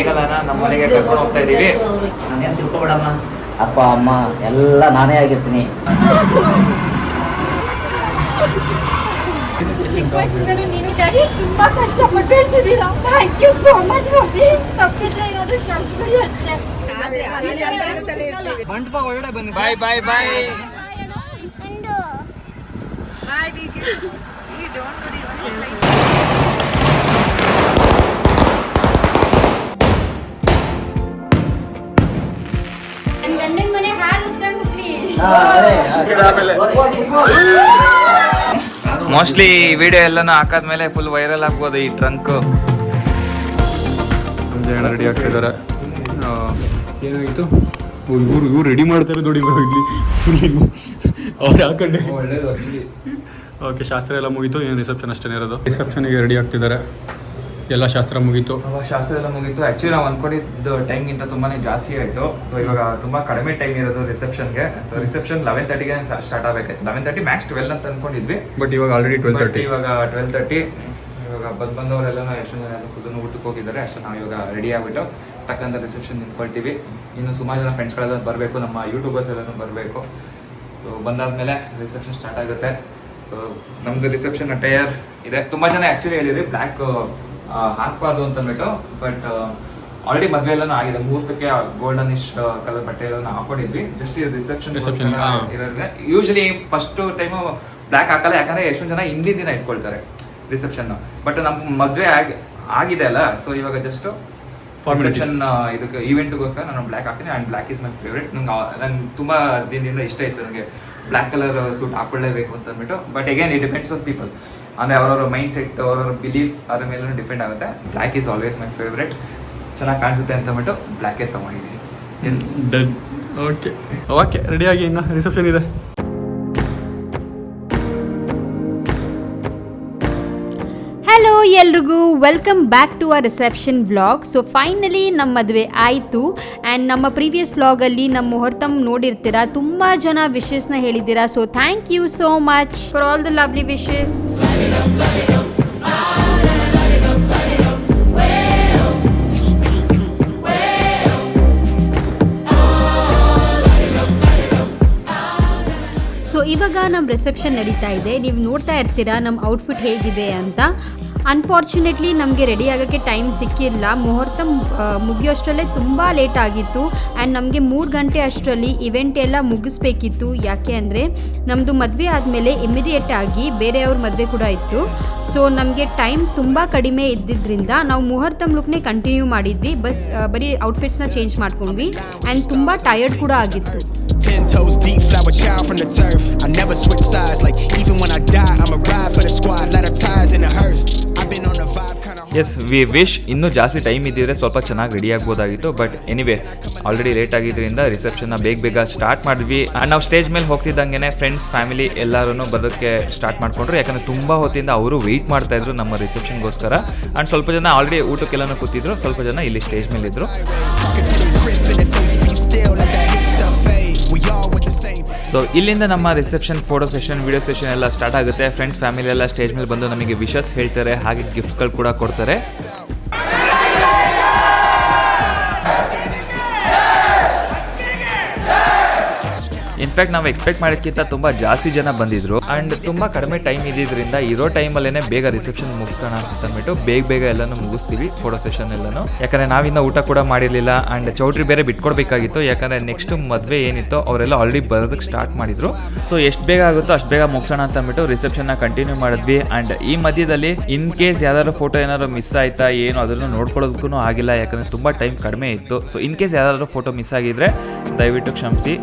ಮೇಘಲನ ನಮ್ಮ ಮನೆಗೆ ಕರ್ಕೊಂಡು ಹೋಗ್ತಾ ಇದೀವಿ. ನಾನೇನು ತಿಳ್ಕೊಬೇಡಮ್ಮ, ಅಪ್ಪ ಅಮ್ಮ ಎಲ್ಲ ನಾನೇ ಆಗಿರ್ತೀನಿ. ಚಿಕ್ಕ ವಯಸ್ಸಿಂದಲೂ ನೀನು ಡ್ಯಾಡಿ ತುಂಬಾ ಕಷ್ಟಪಟ್ಟು ಬೆಳೆಸಿದ್ದೀರಾ. Thank you so much mummy. ತಪ್ಪಿದ್ರೆ ಇರೋದು ಕೆಲಸಗಳು ಅಷ್ಟೇ. ಬಾಯ್ ಬಾಯ್ ಬಾಯ್. ನನ್ನ ಗಂಡನ ಮನೆ ಹಾಲು ಉತ್ಕೊಂಡು ಹೋಗ್ಲಿ. ಮೋಸ್ಟ್ಲಿ ವಿಡಿಯೋ ಎಲ್ಲಾನು ಹಾಕಾದ್ಮೇಲೆ ಫುಲ್ ವೈರಲ್ ಆಗ್ಬೋದು ಈ ಟ್ರಂಕ್. ಜನ ರೆಡಿ ಆಗ್ತಿದ್ದಾರೆ. ಏನಾಗಿತ್ತು ಇವ್ರು ರೆಡಿ ಮಾಡ್ತಾರೆ ನೋಡಿ ಇಲ್ಲಿ ಅವ್ರು ಹಾಕೊಂಡೆ. ಓಕೆ, ಶಾಸ್ತ್ರ ಎಲ್ಲ ಮುಗೀತು, ಏನು ರಿಸೆಪ್ಷನ್ ಅಷ್ಟೇ ಇರೋದು. ರಿಸೆಪ್ಷನ್ಗೆ ರೆಡಿ ಆಗ್ತಿದ್ದಾರೆ, ಎಲ್ಲ ಶಾಸ್ತ್ರ ಮುಗೀತು. ಶಾಸ್ತ್ರ ಎಲ್ಲ ಮುಗೀತು. ಆಕ್ಚುಲಿ ನಾವು ಅನ್ಕೊಂಡಿದ್ದು ಟೈಮ್ಗಿಂತ ತುಂಬಾನೇ ಜಾಸ್ತಿ ಆಯಿತು. ಸೊ ಇವಾಗ ತುಂಬಾ ಕಡಿಮೆ ಟೈಮ್ ಇರೋದು ರಿಸೆಪ್ಷನ್ಗೆ. ಸೊ ರಿಸೆಪ್ಷನ್ 11:30ಗೆ ಸ್ಟಾರ್ಟ್ ಆಗಬೇಕಾಯ್ತು. 11:30 ಮ್ಯಾಕ್ಸ್ 12 ಅಂತ ಅನ್ಕೊಂಡಿದ್ವಿ. ಬಟ್ ಇವಾಗ ಆಲ್ರೆಡಿ 12:30. ಇವಾಗ 12:30. ಇವಾಗ ಬಂದವರೆಲ್ಲ ಎಷ್ಟು ಜನ ಫುಲ್ ಊಟಕ್ಕೆ ಹೋಗಿದ್ದಾರೆ. ಅಷ್ಟು ನಾವು ಇವಾಗ ರೆಡಿ ಆಗಿಬಿಟ್ಟು ಟಕ್ಕಂತ ರಿಸೆಪ್ಷನ್ ನಿಂತ್ಕೊಳ್ತೀವಿ. ಇನ್ನು ಸುಮಾರು ಜನ ಫ್ರೆಂಡ್ಸ್ಗಳೆಲ್ಲ ಬರಬೇಕು, ನಮ್ಮ ಯೂಟ್ಯೂಬರ್ಸ್ ಎಲ್ಲನೂ ಬರಬೇಕು. ಸೊ ಬಂದಾದ್ಮೇಲೆ ರಿಸೆಪ್ಷನ್ ಸ್ಟಾರ್ಟ್ ಆಗುತ್ತೆ. ಸೊ ನಮ್ದು ರಿಸೆಪ್ಷನ್ ಅಟೈರ್ ಇದೆ. ತುಂಬ ಜನ ಆ್ಯಕ್ಚುಲಿ ಹೇಳಿದ್ರಿ ಬ್ಲ್ಯಾಕ್ ಹಾಕ್ಬಾರ್ದು ಅಂತ ಅಂದ್ಬಿಟ್ಟು. ಬಟ್ ಆಲ್ರೆಡಿ ಮದುವೆ ಎಲ್ಲನೂ ಆಗಿದೆ. ಮುಹೂರ್ತಕ್ಕೆ ಗೋಲ್ಡನ್-ಇಶ್ ಕಲರ್ ಬಟ್ಟೆ ಎಲ್ಲ ಹಾಕೊಂಡಿದ್ವಿ. ಜಸ್ಟ್ ಈ ರಿಸೆಪ್ಷನ್ ಇರೋದ್ರೆ ಯೂಶಲಿ ಫಸ್ಟ್ ಟೈಮು ಬ್ಲ್ಯಾಕ್ ಹಾಕಲ್ಲ, ಯಾಕಂದ್ರೆ ಎಷ್ಟೊಂದು ಜನ ಹಿಂದಿನ ದಿನ ಇಟ್ಕೊಳ್ತಾರೆ ರಿಸೆಪ್ಷನ್. ಬಟ್ ನಮ್ಮ ಮದುವೆ ಆಗಿದೆ ಅಲ್ಲ, ಸೊ ಇವಾಗ ಜಸ್ಟ್ ರಿಸೆಪ್ಷನ್ ಇದಕ್ಕೆ ಇವೆಂಟ್ಗೋಸ್ಕರ ನಾನು ಬ್ಲ್ಯಾಕ್ ಹಾಕ್ತೀನಿ. And black is my favourite. ನಂಗೆ ತುಂಬ ದಿನದಿಂದ ಇಷ್ಟ ಇತ್ತು ನನಗೆ ಬ್ಲ್ಯಾಕ್ ಕಲರ್ ಸೂಟ್ ಹಾಕೊಳ್ಳೇಬೇಕು ಅಂತ ಅಂದ್ಬಿಟ್ಟು. But again it depends on people, ಅಂದರೆ ಅವರವ್ರ ಮೈಂಡ್ ಸೆಟ್, ಅವರವ್ರ ಬಿಲೀವ್ಸ್ ಅದ್ರ ಮೇಲೂ ಡಿಪೆಂಡ್ ಆಗುತ್ತೆ. Black is always my favourite. ಚೆನ್ನಾಗಿ ಕಾಣಿಸುತ್ತೆ ಅಂತ ಅಂದ್ಬಿಟ್ಟು ಬ್ಲ್ಯಾಕೇ ತೊಗೊಂಡಿದ್ದೀನಿ. S, done. ಓಕೆ ಓಕೆ, ರೆಡಿಯಾಗಿ ಇನ್ನು ರಿಸೆಪ್ಷನ್ ಇದೆ. ಹಲೋ ಎಲ್ರಿಗೂ, welcome back to our reception vlog. So finally ನಮ್ಮ ಮದುವೆ ಆಯಿತು. ಆ್ಯಂಡ್ ನಮ್ಮ ಪ್ರೀವಿಯಸ್ ವ್ಲಾಗಲ್ಲಿ ನಮ್ಮ ಮುಹೂರ್ತಮ್ ನೋಡಿರ್ತೀರಾ, ತುಂಬ ಜನ ವಿಶಸ್ನ ಹೇಳಿದ್ದೀರಾ. So thank you so much for all the lovely wishes. So ಇವಾಗ ನಮ್ಮ ರಿಸೆಪ್ಷನ್ ನಡೀತಾ ಇದೆ. ನೀವು ನೋಡ್ತಾ ಇರ್ತೀರಾ ನಮ್ಮ ಔಟ್ಫಿಟ್ ಹೇಗಿದೆ ಅಂತ. ಅನ್ಫಾರ್ಚುನೇಟ್ಲಿ ನಮಗೆ ರೆಡಿ ಆಗೋಕ್ಕೆ ಟೈಮ್ ಸಿಕ್ಕಿಲ್ಲ. ಮುಹೂರ್ತ ಮುಗಿಯೋಷ್ಟರಲ್ಲೇ ತುಂಬ ಲೇಟ್ ಆಗಿತ್ತು. ಆ್ಯಂಡ್ ನಮಗೆ 3 ಗಂಟೆ ಅಷ್ಟರಲ್ಲಿ ಇವೆಂಟ್ ಎಲ್ಲ ಮುಗಿಸ್ಬೇಕಿತ್ತು. ಯಾಕೆ ಅಂದರೆ ನಮ್ಮದು ಮದುವೆ ಆದಮೇಲೆ ಇಮಿಡಿಯೇಟ್ ಆಗಿ ಬೇರೆಯವ್ರ ಮದುವೆ ಕೂಡ ಇತ್ತು. ಸೊ ನಮಗೆ ಟೈಮ್ ತುಂಬ ಕಡಿಮೆ ಇದ್ದಿದ್ದರಿಂದ ನಾವು ಮುಹೂರ್ತಮ್ ಲುಕ್ನೇ ಕಂಟಿನ್ಯೂ ಮಾಡಿದ್ವಿ. ಬರೀ ಔಟ್ಫಿಟ್ಸ್ನ ಚೇಂಜ್ ಮಾಡ್ಕೊಂಡ್ವಿ. ಆ್ಯಂಡ್ ತುಂಬ ಟಯರ್ಡ್ ಕೂಡ ಆಗಿತ್ತು. 10 toes deep, flower child from the turf. I never switch sides, like even when I die, I'ma ride for the squad, let her ties in the hearse. I've been on the vibe kind of. Yes, we wish ಇನ್ನೂ ಜಾಸ್ತಿ time ಇದ್ದಿದ್ರೆ ಸ್ವಲ್ಪ ಚೆನ್ನಾಗಿ ready ಆಗ್ಬೋದಾಗಿತ್ತು. But anyway already late ಆಗಿದ್ದರಿಂದ ರಿಸೆಪ್ಷನ್ನ ಬೇಗ start ಮಾಡಿದ್ವಿ. ಆ್ಯಂಡ್ ನಾವು ಸ್ಟೇಜ್ ಮೇಲೆ ಹೋಗ್ತಿದ್ದಂಗೆ ಫ್ರೆಂಡ್ಸ್, ಫ್ಯಾಮಿಲಿ ಎಲ್ಲರೂ ಬರೋಕ್ಕೆ ಸ್ಟಾರ್ಟ್ ಮಾಡ್ಕೊಂಡ್ರು. ಯಾಕಂದರೆ ತುಂಬ ಹೊತ್ತಿಂದ ಅವರು ವೆಯ್ಟ್ ಮಾಡ್ತಾ ಇದ್ರು ನಮ್ಮ ರಿಸೆಪ್ಷನ್ಗೋಸ್ಕರ. ಆ್ಯಂಡ್ ಸ್ವಲ್ಪ ಜನ ಆಲ್ರೆಡಿ ಊಟಕ್ಕೆಲ್ಲನೂ ಕೂತಿದ್ರು, ಸ್ವಲ್ಪ ಜನ ಇಲ್ಲಿ ಸ್ಟೇಜ್ ಮೇಲೆ ಇದ್ರು. ಸೊ ಇಲ್ಲಿಂದ ನಮ್ಮ reception photo session, video session ಎಲ್ಲ ಸ್ಟಾರ್ಟ್ ಆಗುತ್ತೆ. ಫ್ರೆಂಡ್ಸ್, ಫ್ಯಾಮಿಲಿ ಎಲ್ಲ ಸ್ಟೇಜ್ ಮೇಲೆ ಬಂದು ನಮಗೆ ವಿಶಸ್ ಹೇಳ್ತಾರೆ, ಹಾಗೆ ಗಿಫ್ಟ್ಗಳು ಕೂಡ ಕೊಡ್ತಾರೆ. ಇನ್ಫ್ಯಾಕ್ಟ್ ನಾವು ಎಕ್ಸ್ಪೆಕ್ಟ್ ಮಾಡೋಕ್ಕಿಂತ ತುಂಬ ಜಾಸ್ತಿ ಜನ ಬಂದಿದ್ರು. ಆ್ಯಂಡ್ ತುಂಬ ಕಡಿಮೆ ಟೈಮ್ ಇದ್ದಿದ್ದರಿಂದ ಇರೋ ಟೈಮಲ್ಲೇ ಬೇಗ ರಿಸೆಪ್ಷನ್ ಮುಗಿಸೋಣ ಅಂತ ಅಂದ್ಬಿಟ್ಟು ಬೇಗ ಎಲ್ಲನೂ ಮುಗಿಸ್ತೀವಿ ಫೋಟೋ ಸೆಷನ್ ಎಲ್ಲನೂ. ಯಾಕಂದರೆ ನಾವಿನ್ನ ಊಟ ಕೂಡ ಮಾಡಿರಲಿಲ್ಲ. ಆ್ಯಂಡ್ ಚೌಟ್ರಿ ಬೇರೆ ಬಿಟ್ಕೊಡ್ಬೇಕಾಗಿತ್ತು. ಯಾಕಂದರೆ ನೆಕ್ಸ್ಟ್ ಮದುವೆ ಏನಿತ್ತು ಅವರೆಲ್ಲ ಆಲ್ರೆಡಿ ಬರೋದಕ್ಕೆ ಸ್ಟಾರ್ಟ್ ಮಾಡಿದ್ರು. ಸೊ ಎಷ್ಟು ಬೇಗ ಆಗುತ್ತೋ ಅಷ್ಟು ಬೇಗ ಮುಗಿಸೋಣ ಅಂತ ಅಂದ್ಬಿಟ್ಟು ರಿಸೆಪ್ಷನ್ನ ಕಂಟಿನ್ಯೂ ಮಾಡಿದ್ವಿ. ಆ್ಯಂಡ್ ಈ ಮಧ್ಯದಲ್ಲಿ ಇನ್ ಕೇಸ್ ಯಾವ್ದಾದ್ರು ಫೋಟೋ ಏನಾದ್ರು ಮಿಸ್ ಆಯ್ತಾ ಏನು ಅದನ್ನು ನೋಡ್ಕೊಳ್ಳೋದಕ್ಕೂ ಆಗಿಲ್ಲ. ಯಾಕಂದರೆ ತುಂಬ ಟೈಮ್ ಕಡಿಮೆ ಇತ್ತು. ಸೊ ಇನ್ ಕೇಸ್ ಯಾವ್ದಾದ್ರು ಫೋಟೋ ಮಿಸ್ ಆಗಿದ್ರೆ ದಯವಿಟ್ಟು ಕ್ಷಮಿಸಿ.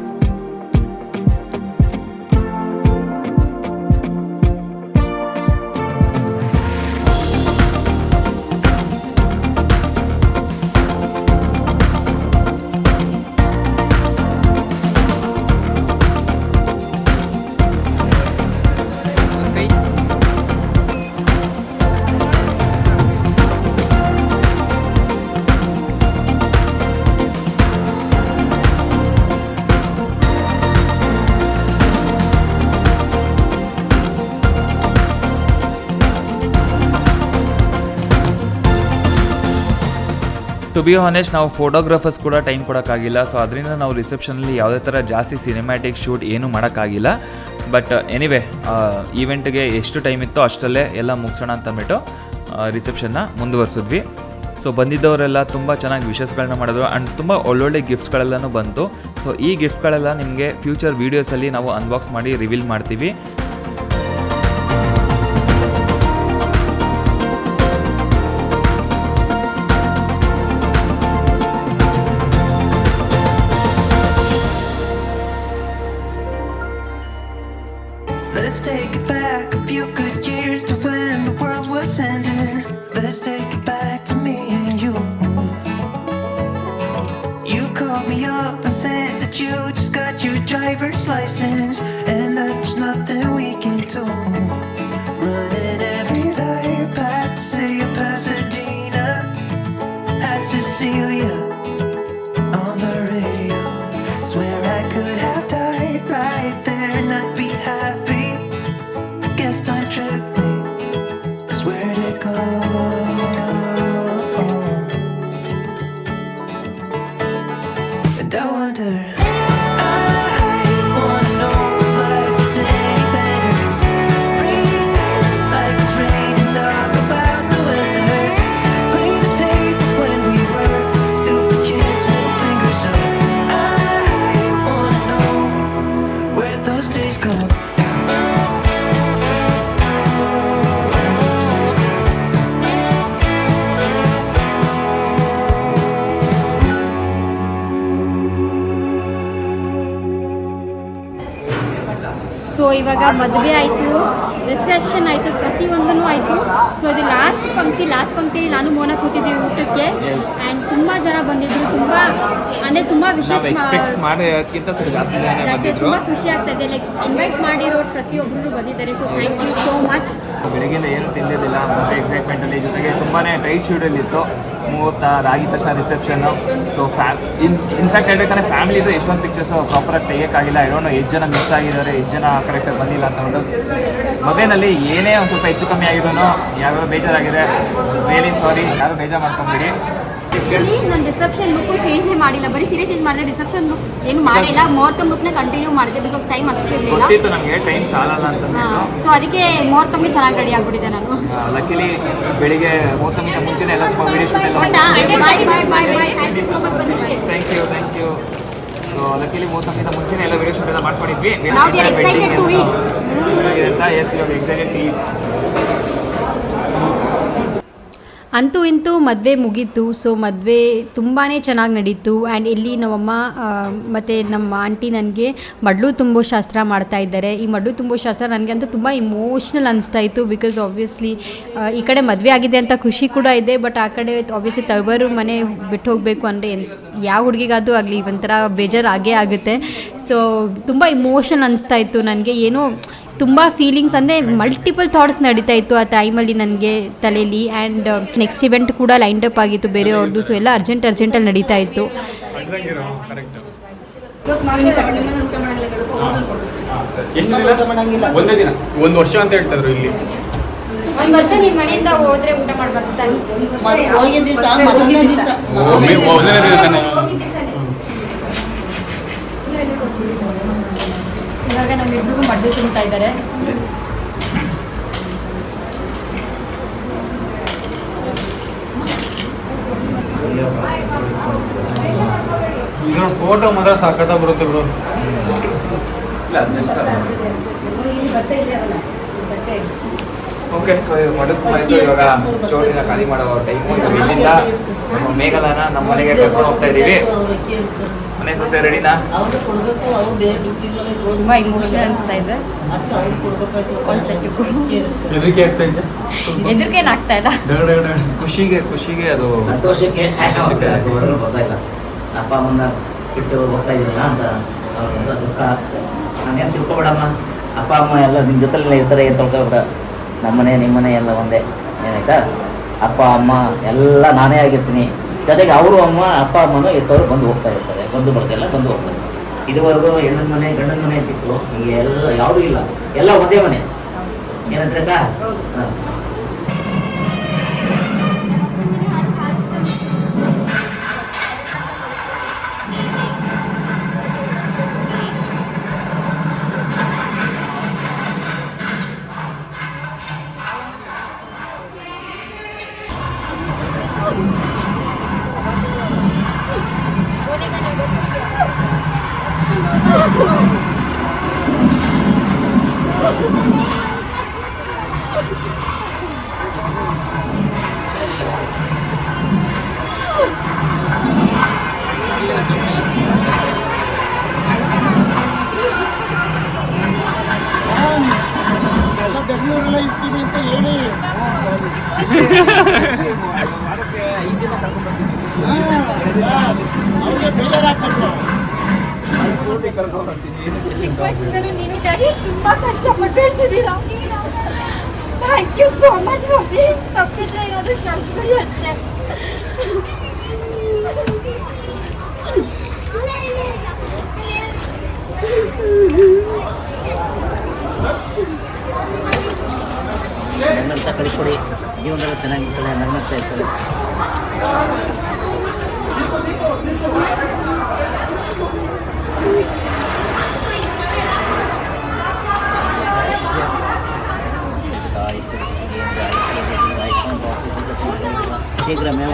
ಟು ಬಿ ಹಾನೆಸ್ಟ್ ನಾವು ಫೋಟೋಗ್ರಾಫರ್ಸ್ ಕೂಡ ಟೈಮ್ ಕೊಡೋಕ್ಕಾಗಿಲ್ಲ. ಸೊ ಅದರಿಂದ ನಾವು ರಿಸೆಪ್ಷನಲ್ಲಿ ಯಾವುದೇ ಥರ ಜಾಸ್ತಿ ಸಿನಿಮ್ಯಾಟಿಕ್ ಶೂಟ್ ಏನೂ ಮಾಡೋಕ್ಕಾಗಿಲ್ಲ. ಬಟ್ ಎನಿವೆ ಈವೆಂಟ್ಗೆ ಎಷ್ಟು ಟೈಮ್ ಇತ್ತೋ ಅಷ್ಟಲ್ಲೇ ಎಲ್ಲ ಮುಗಿಸೋಣ ಅಂತ ಅಂದ್ಬಿಟ್ಟು ರಿಸೆಪ್ಷನ್ನ ಮುಂದುವರಿಸಿದ್ವಿ. ಸೊ ಬಂದಿದ್ದವರೆಲ್ಲ ತುಂಬ ಚೆನ್ನಾಗಿ ವಿಶಸ್ಗಳನ್ನ ಮಾಡಿದ್ರು ಆ್ಯಂಡ್ ತುಂಬ ಒಳ್ಳೊಳ್ಳೆ ಗಿಫ್ಟ್ಸ್ಗಳೆಲ್ಲನೂ ಬಂತು. ಸೊ ಈ ಗಿಫ್ಟ್ಗಳೆಲ್ಲ ನಿಮಗೆ ಫ್ಯೂಚರ್ ವೀಡಿಯೋಸಲ್ಲಿ ನಾವು ಅನ್ಬಾಕ್ಸ್ ಮಾಡಿ ರಿವೀಲ್ ಮಾಡ್ತೀವಿ. Let's take it back a few good years to when the world was ending. Let's take it back to me and you. You called me up and said that you just got your driver's license and that there's nothing we can do. Running every light past the city of Pasadena, had Cecilia on the radio. Swear I could have died right there and I'd be happy. Guess time tricked me, 'cause where'd it go? And I wonder, I wanna know if life gets any better. Pretend like it's rain and talk about the weather. Play the tape of when we were stupid kids, middle fingers up. I wanna know where those days go. So ಇವಾಗ ಮದುವೆ ಆಯಿತು, reception ಆಯಿತು, ಪ್ರತಿಯೊಂದೂ ಆಯಿತು. So ಇದು last ಪಂಕ್ತಿ ನಾನು ಮೋನ ಕೂತಿದ್ದೀವಿ ಊಟಕ್ಕೆ. ಆ್ಯಂಡ್ ತುಂಬ ಜನ ಬಂದಿದ್ರು, ತುಂಬ ಅಂದರೆ ತುಂಬ ವಿಶೇಷ ಜಾಸ್ತಿ ತುಂಬ ಖುಷಿ ಆಗ್ತಾ ಇದೆ. ಲೈಕ್ ಇನ್ವೈಟ್ ಮಾಡಿರೋರು ಪ್ರತಿಯೊಬ್ಬರು ಬಂದಿದ್ದಾರೆ. So thank you so much. ಬೆಳಗ್ಗೆಯಿಂದ ಏನು ತಿಂದಿದ್ದಿಲ್ಲ, ಮತ್ತು ಎಕ್ಸೈಟ್ಮೆಂಟಲ್ಲಿ ಜೊತೆಗೆ ತುಂಬಾ ಟೈಟ್ ಶೆಡ್ಯೂಲಿತ್ತು. ಮುಹೂರ್ತ ಆಗಿದ ತಕ್ಷಣ ರಿಸೆಪ್ಷನ್ನು. ಸೊ ಇನ್ಫ್ಯಾಕ್ಟ್ ಹೇಳ್ಬೇಕಂದ್ರೆ ಫ್ಯಾಮಿಲಿದು ಎಷ್ಟೊಂದು ಪಿಕ್ಚರ್ಸು ಪ್ರಾಪರಾಗಿ ತೆಗಿಯೋಕ್ಕಾಗಿಲ್ಲ. ಇರೋನು ಎಷ್ಟು ಜನ ಮಿಸ್ ಆಗಿದ್ದಾರೆ, ಎಷ್ಟು ಜನ ಕರೆಕ್ಟಾಗಿ ಬಂದಿಲ್ಲ ಅಂತ ಒಂದು ಮದುವೆನಲ್ಲಿ ಏನೇ ಒಂದು ಸ್ವಲ್ಪ ಹೆಚ್ಚು ಕಮ್ಮಿ ಆಗಿದ್ರು ಯಾವ್ಯಾವ ಬೇಜಾರಾಗಿದೆ, ವೆರಿ ಸಾರಿ, ಯಾರು ಬೇಜಾರು ಮಾಡ್ಕೊಂಬಿಡಿ. ಆ್ಯಕ್ಚುಲಿ ನಾನು ರಿಸೆಪ್ಷನ್ ಲುಕ್ಕು ಚೇಂಜೇ ಮಾಡಿಲ್ಲ, ಬರೀ ಸೀರೆ ಚೇಂಜ್ ಮಾಡಿದೆ, ರಿಸೆಪ್ಷನ್ ಲುಕ್ ಏನು ಮಾಡಿಲ್ಲ. ಮುಹೂರ್ತ ಲುಕ್ನ ಕಂಟಿನ್ಯೂ ಮಾಡಿದೆ, ಬಿಕಾಸ್ ಟೈಮ್ ಅಷ್ಟೇ ಇರಲಿಲ್ಲ. ಗೊತ್ತಿತ್ತು ನಮಗೆ ಟೈಮ್ ಸಾಲಲ್ಲ ಅಂತ. ಸೊ ಅದಕ್ಕೆ ಮುಹೂರ್ತಕ್ಕೆ ಚೆನ್ನಾಗಿ ರೆಡಿ ಆಗಿಬಿಟ್ಟಿದ್ದೆ ನಾನು. ಲಕ್ಕಿಲಿ ಬೆಳಿಗ್ಗೆ ಮುಹೂರ್ತಕ್ಕಿಂತ ಮುಂಚೆನೇ ಎಲ್ಲ ಸ್ವಲ್ಪ ವೀಡಿಯೋ ಶೂಟ್ ಎಲ್ಲ ಥ್ಯಾಂಕ್ ಯು ಸೋ ಮಚ್ ಬಂದಿದ್ದೆ. Thank you. ಸೊ ಲಕ್ಕಿಲಿ ಮುಹೂರ್ತಕ್ಕಿಂತ ಮುಂಚೆನೇ ಎಲ್ಲ ವೀಡಿಯೋ ಶೂಟ್ ಎಲ್ಲ ಮಾಡ್ಕೊಂಡಿದ್ವಿ. Now we are excited to eat. Yes you are excited to eat. ಅಂತೂ ಇಂತೂ ಮದುವೆ ಮುಗೀತು. ಸೊ ಮದುವೆ ತುಂಬಾ ಚೆನ್ನಾಗಿ ನಡೀತು. ಆ್ಯಂಡ್ ಇಲ್ಲಿ ನಮ್ಮಮ್ಮ ಮತ್ತು ನಮ್ಮ ಆಂಟಿ ನನಗೆ ಮಡ್ಲು ತುಂಬೋ ಶಾಸ್ತ್ರ ಮಾಡ್ತಾ ಇದ್ದಾರೆ. ಈ ಮಡ್ಲು ತುಂಬೋ ಶಾಸ್ತ್ರ ನನಗೆ ಅಂತೂ ತುಂಬ ಇಮೋಷ್ನಲ್ ಅನಿಸ್ತಾ ಇತ್ತು. ಬಿಕಾಸ್ ಆಬ್ವಿಯಸ್ಲಿ ಈ ಕಡೆ ಮದುವೆ ಆಗಿದೆ ಅಂತ ಖುಷಿ ಕೂಡ ಇದೆ, ಬಟ್ ಆ ಕಡೆ ಆಬ್ವಿಯಸ್ಲಿ ತವರು ಮನೆ ಬಿಟ್ಟು ಹೋಗಬೇಕು ಅಂದರೆ ಯಾವ ಹುಡುಗಿಗಾದರೂ ಆಗಲಿ ಒಂಥರ ಬೇಜಾರು ಆಗೇ ಆಗುತ್ತೆ. ಸೊ ತುಂಬ ಇಮೋಷನ್ ಅನಿಸ್ತಾ ಇತ್ತು ನನಗೆ. ಏನೋ ತುಂಬ ಫೀಲಿಂಗ್ಸ್ ಅಂದರೆ ಮಲ್ಟಿಪಲ್ ಥಾಟ್ಸ್ ನಡೀತಾ ಇತ್ತು ಆ ಟೈಮಲ್ಲಿ ನನಗೆ ತಲೆಯಲ್ಲಿ. ಆ್ಯಂಡ್ ನೆಕ್ಸ್ಟ್ ಇವೆಂಟ್ ಕೂಡ ಲೈನ್ಡ್ ಅಪ್ ಆಗಿತ್ತು ಬೇರೆಯವ್ರದ್ದು. ಸೊ ಎಲ್ಲ ಅರ್ಜೆಂಟಲ್ಲಿ ನಡೀತಾ ಇತ್ತು. ಒಂದೇ ದಿನ, ಒಂದು ವರ್ಷ ಅಂತ ಹೇಳ್ತಿದ್ರು ಇಲ್ಲಿ. ಒಂದು ವರ್ಷ ನಿಮ್ಮ ಮನೆಯಿಂದ ಹೋದ್ರೆ ಊಟ ಮಾಡಬಾರ್ದು ತಾನೆ? ಮೊದಲನೇ ದಿನ ತಾನೆ. ಇವಾಗ ನಮ್ಮಿಬ್ರಿಗೂ ಮಡ್ಡು ತಿಂತಾ ಇದ್ದಾರೆ. ಇದರ ಫೋಟೋ ಮಾತ್ರ ಸಾಕತ್ತ ಬರುತ್ತೆ ಬ್ರೋ. ಓಕೆ, ಸೊ ಮಡು ತುಂಬ ಇವಾಗ ಚೌಟಿನ ಖಾಲಿ ಮಾಡೋ ಟೈಮು. ಇಲ್ಲಿಂದ ನಮ್ಮ ಮೇಘಲನ ನಮ್ಮ ಮನೆಗೆ ಕರ್ಕೊಂಡು ಹೋಗ್ತಾ ಇದ್ದೀವಿ. ಮನೆ ಸೊಸೆ ರೆಡಿನಾ? ತುಂಬ ಇಮೋಷನ್ ಅನಿಸ್ತಾ ಇದೆ. ಹೆದರಿಕೆ ಆಗ್ತಾ ಇದೆ? ಹೆದರಿಕೆ ಆಗ್ತಾ ಇಲ್ಲ, ಖುಷಿಗೆ ಅದು ಸಂತೋಷಕ್ಕೆ ಗೊತ್ತಾಯಿಲ್ಲ. ಅಪ್ಪ ಅಮ್ಮನ ಬಿಟ್ಟು ಹೋಗ್ತಾ ಇದ್ದಿಲ್ಲ ಅಂತ ಅವ್ರ ದುಃಖ. ನಾನೇನು ತಿಳ್ಕೊಬೇಡಮ್ಮ, ಅಪ್ಪ ಅಮ್ಮ ಎಲ್ಲ ನಿಮ್ಮ ಜೊತೆಲೆಲ್ಲ ಇರ್ತಾರೆ, ಏನು ತೊಳ್ಕೊಬೇಡ. ನಮ್ಮನೆ ನಿಮ್ಮನೆ ಎಲ್ಲ ಒಂದೇ, ಏನಾಯ್ತಾ? ಅಪ್ಪ ಅಮ್ಮ ಎಲ್ಲ ನಾನೇ ಆಗಿರ್ತೀನಿ. ಜೊತೆಗೆ ಅವರು ಅಮ್ಮ ಅಪ್ಪ ಅಮ್ಮನೂ ಎತ್ತವರು ಬಂದು ಹೋಗ್ತಾ ಇರ್ತಾರೆ, ಬಂದು ಬರ್ತೆಲ್ಲ ಬಂದು ಹೋಗ್ತಾರೆ. ಇದುವರೆಗೂ ಹೆಣ್ಣನ ಮನೆ ಗಂಡನ ಮನೆ ಅಂತಿತ್ತು, ಈಗ ಎಲ್ಲ ಯಾವುದೂ ಇಲ್ಲ, ಎಲ್ಲ ಒಂದೇ ಮನೆ. ಏನಂದ್ರೆ ಹಾಂ ಬೆಂಗಳೂರೆಲ್ಲ ಇರ್ತೀನಿ ಅಂತ ಹೇಳಿ ಅವ್ರಿಗೆ ಬೇಜಾರಾಗ್ತದೆ. ಚಿಕ್ಕ ವಯಸ್ಸಿಂದಲೂ ನೀನು ಡ್ಯಾಡಿ ತುಂಬಾ ಕಷ್ಟಪಟ್ಟು ಬೆಳೆಸಿದ್ದೀರಾ. Thank you so much mummy. ತಪ್ಪಿದ್ರೆ ಇರೋದು ಕೆಲಸಗಳು ಅಷ್ಟೇ. ನನ್ನಂತ ಕಳಿಸ್ಕೊಡಿ, ಜೀವನದಲ್ಲಿ ಚೆನ್ನಾಗಿರ್ತಾಳೆ, ನನ್ನಂತ ಇರ್ತಾಳೆ. ಶೀಘ್ರ ಮೇವ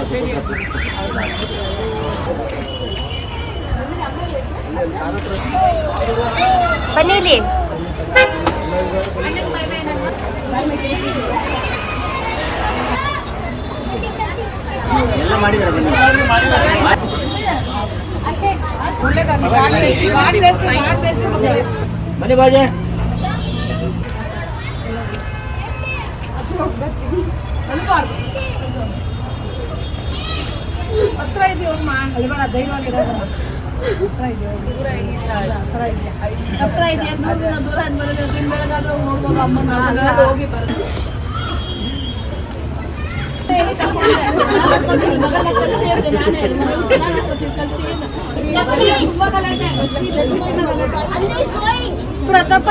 ಬನ್ನಿಲಿ. ಎಲ್ಲ ಮಾಡಿದ್ದಾರೆ ಬನ್ನಿ ಬಾಜೆ. ಹತ್ರ ಇದೀವಮ್ಮ, ಅಲ್ಬೇಡ, ಧೈರ್ಯವಾಗಿರೋದು. ಹತ್ರ ಇದೆಯಾ? ದೂರ ಅನ್ಬರೋದು, ದಿನ ಬೆಳಗಾದ್ರೆ ನೋಡ್ಬೋದು ಅಮ್ಮನ, ಹೋಗಿ ಬರೋದು. ಪ್ರತಾಪ